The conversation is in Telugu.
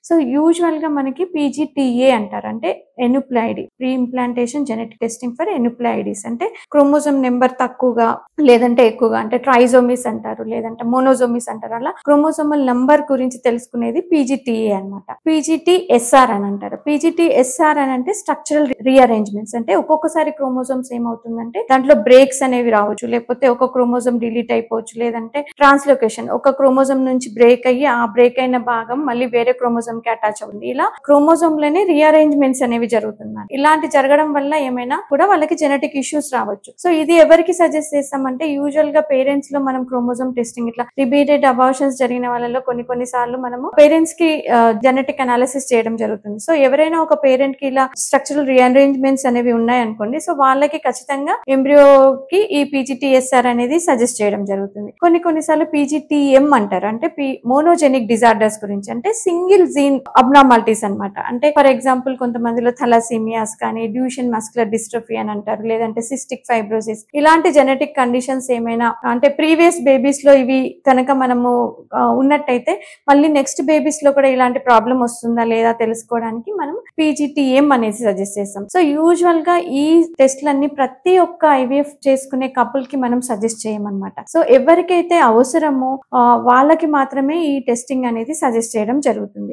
సో యూజువల్ గా మనకి పీజీటీఏ అంటారు, అంటే aneuploidy, pre implantation genetic testing for aneuploidies. అంటే క్రోమోజోమ్ నెంబర్ తక్కువగా లేదంటే ఎక్కువగా, అంటే ట్రైజోమిస్ అంటారు లేదంటే మోనోజోమిస్ అంటారు, అలా క్రోమోజోమల్ నంబర్ గురించి తెలుసుకునేది పీజీటీఏ అనమాట. పీజీటీఎస్ఆర్ అని అంటారు. పీజీటీఎస్ఆర్ అని అంటే స్ట్రక్చరల్ రీఅరేంజ్మెంట్స్. అంటే ఒక్కొక్కసారి క్రోమోజోమ్స్ ఏమవుతుందంటే దాంట్లో బ్రేక్స్ అనేవి రావచ్చు, లేకపోతే ఒక క్రోమోజోమ్ డిలీట్ అయిపోవచ్చు, లేదంటే ట్రాన్స్లోకేషన్, ఒక క్రోమోజోమ్ నుంచి బ్రేక్ అయ్యి ఆ బ్రేక్ అయిన భాగం మళ్ళీ వేరే క్రోమోజోమ్ కి అటాచ్ అవుతుంది. ఇలా క్రోమోజోమ్ లోనే రీఅరేంజ్మెంట్స్ అనేవి జరుగుతున్నాయి. ఇలాంటి జరగడం వల్ల ఏమైనా కూడా వాళ్ళకి జెనెటిక్ ఇష్యూస్ రావచ్చు. సో ఇది ఎవరికి సజెస్ట్ చేస్తామంటే యూజువల్ గా పేరెంట్స్ లో మనం క్రోమోజోమ్ టెస్టింగ్, ఇట్లా రిపీటెడ్ అబార్షన్స్ జరిగిన వాళ్ళలో కొన్ని సార్లు మనము పేరెంట్స్ కి జెనెటిక్ అనాలిసిస్ చేయడం జరుగుతుంది. సో ఎవరైనా ఒక పేరెంట్ కి ఇలా స్ట్రక్చరల్ రీఅరేంజ్మెంట్స్ అనేవి ఉన్నాయనుకోండి, సో వాళ్ళకి ఖచ్చితంగా ఎంబ్రియోకి ఈ పీజీటీఎస్ఆర్ అనేది సజెస్ట్ చేయడం జరుగుతుంది. కొన్నిసార్లు పీజీటీఎం అంటారు, అంటే మోనోజెనిక్ డిజార్డర్స్ గురించి, అంటే సింగిల్ జీన్ అబ్నార్మాలిటీస్ అన్నమాట. అంటే ఫర్ ఎగ్జాంపుల్ కొంతమందిలో థాలసీమియాస్ కానీ, డ్యూషన్ మస్కులర్ డిస్ట్రోఫీ అని అంటారు, లేదంటే సిస్టిక్ ఫైబ్రోసిస్, ఇలాంటి జెనెటిక్ కండిషన్స్ ఏమైనా అంటే ప్రీవియస్ బేబీస్ లో ఇవి కనుక మనము ఉన్నట్టయితే మళ్ళీ నెక్స్ట్ బేబీస్ లో కూడా ఇలాంటి ప్రాబ్లం వస్తుందా లేదా తెలుసుకోవడానికి మనం పీజీటీఎం అనేది సజెస్ట్ చేస్తాం. సో యూజువల్ గా ఈ టెస్ట్లన్నీ ప్రతి ఒక్క ఐవీఎఫ్ చేసుకునే కపుల్ కి మనం సజెస్ట్ చేయమన్నమాట. సో ఎవరికైతే అవసరమో వాళ్ళకి మాత్రమే ఈ టెస్టింగ్ అనేది సజెస్ట్ చేయడం జరుగుతుంది.